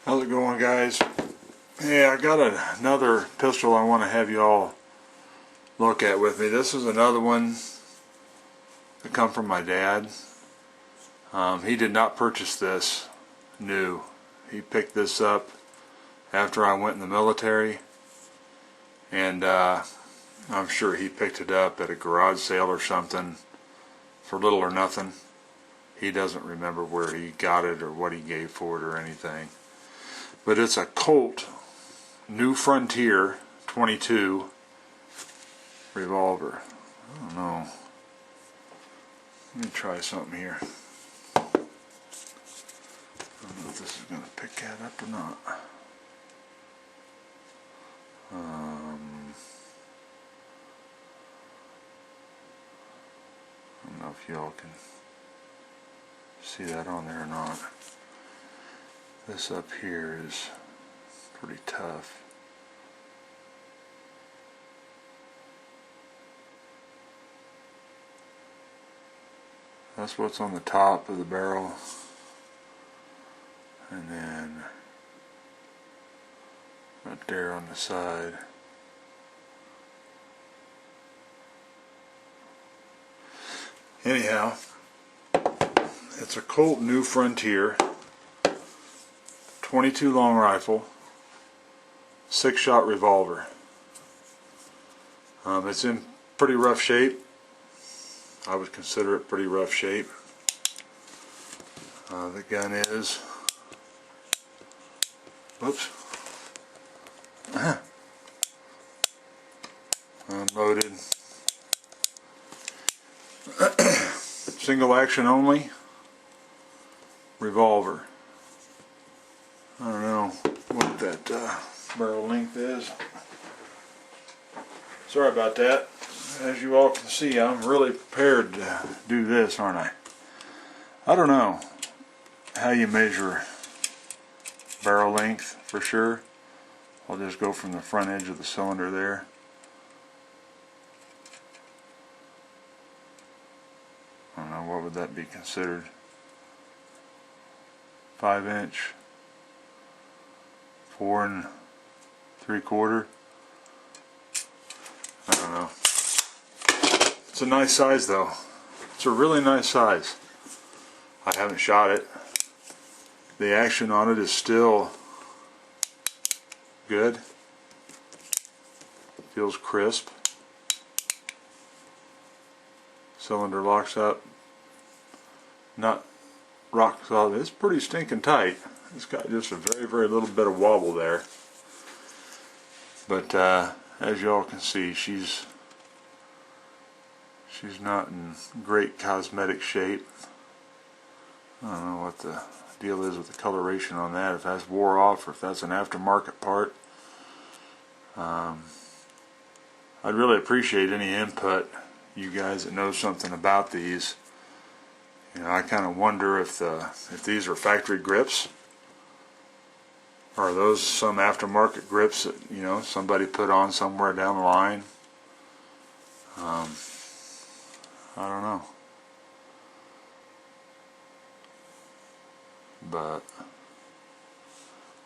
How's it going, guys? Hey, I got another pistol I want to have you all look at with me. This is another one that come from my dad. He did not purchase this new. He picked this up after I went in the military, and I'm sure he picked it up at a garage sale or something for little or nothing. He doesn't remember where he got it or what he gave for it or anything. But it's a Colt New Frontier 22 revolver. I don't know. Let me try something here. I don't know if this is going to pick that up or not. I don't know if y'all can see that on there or not. This up here is pretty tough. That's what's on the top of the barrel, and then right there on the side. Anyhow, it's a Colt New Frontier 22 long rifle, 6-shot revolver. It's in pretty rough shape. I would consider it pretty rough shape. The gun is, whoops, unloaded. Single action only revolver. I don't know what that barrel length is. Sorry about that. As you all can see, I'm really prepared to do this, aren't I? I don't know how you measure barrel length for sure. I'll just go from the front edge of the cylinder there. I don't know, what would that be considered? 5-inch? 4 3/4. I don't know. It's a nice size though. It's a really nice size. I haven't shot it. The action on it is still good. Feels crisp. Cylinder locks up. Not rock solid. It's pretty stinking tight. It's got just a very little bit of wobble there. But as y'all can see, she's not in great cosmetic shape. I don't know what the deal is with the coloration on that, if that's wore off or if that's an aftermarket part. I'd really appreciate any input, you guys that know something about these. You know, I kind of wonder if these are factory grips. Are those some aftermarket grips that, you know, somebody put on somewhere down the line? I don't know. But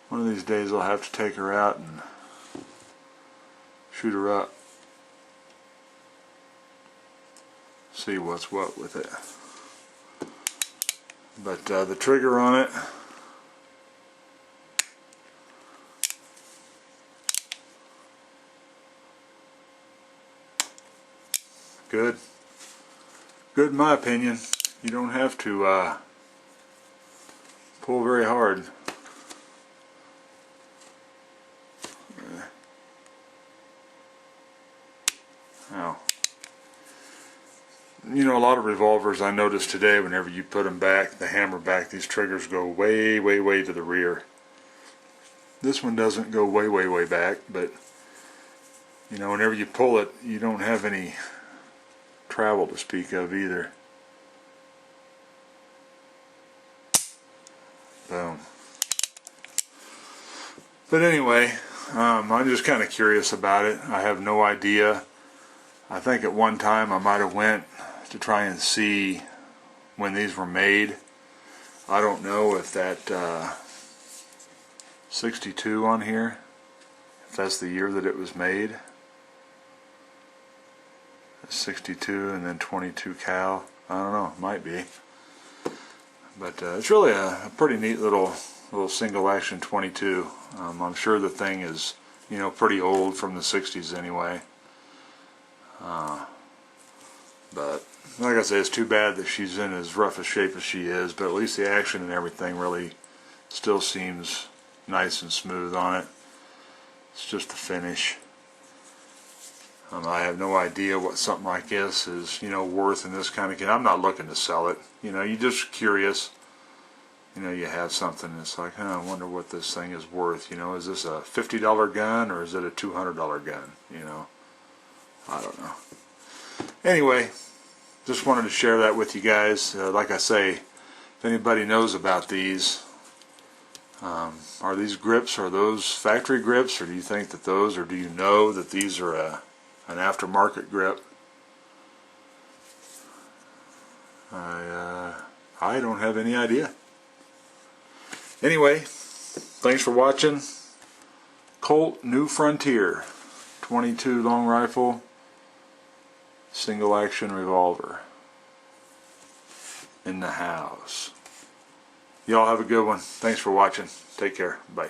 one of these days I'll have to take her out and shoot her up. See what's what with it. But the trigger on it, good in my opinion. You don't have to pull very hard. Now, you know, a lot of revolvers I noticed today, whenever you put them back, the hammer back, these triggers go way to the rear. This one doesn't go way back, but you know, whenever you pull it, you don't have any travel to speak of either. Boom. But anyway, I'm just kind of curious about it. I have no idea. I think at one time I might have went to try and see when these were made. I don't know if that 62 on here, if that's the year that it was made. 62 and then 22 cal. I don't know, might be. But it's really a pretty neat little single action 22. I'm sure the thing is, you know, pretty old, from the 60s anyway. But like I say, it's too bad that she's in as rough a shape as she is, but at least the action and everything really still seems nice and smooth on it. It's just the finish. I have no idea what something like this is, you know, worth in this kind of kit. I'm not looking to sell it. You know, you're just curious. You know, you have something, and it's like, I wonder what this thing is worth. You know, is this a $50 gun or is it a $200 gun? You know, I don't know. Anyway, just wanted to share that with you guys. Like I say, if anybody knows about these, are these grips, are those factory grips, or do you think that those, or do you know that these are an aftermarket grip? I don't have any idea. Anyway, thanks for watching. Colt New Frontier 22 long rifle, single action revolver in the house. Y'all have a good one. Thanks for watching. Take care. Bye.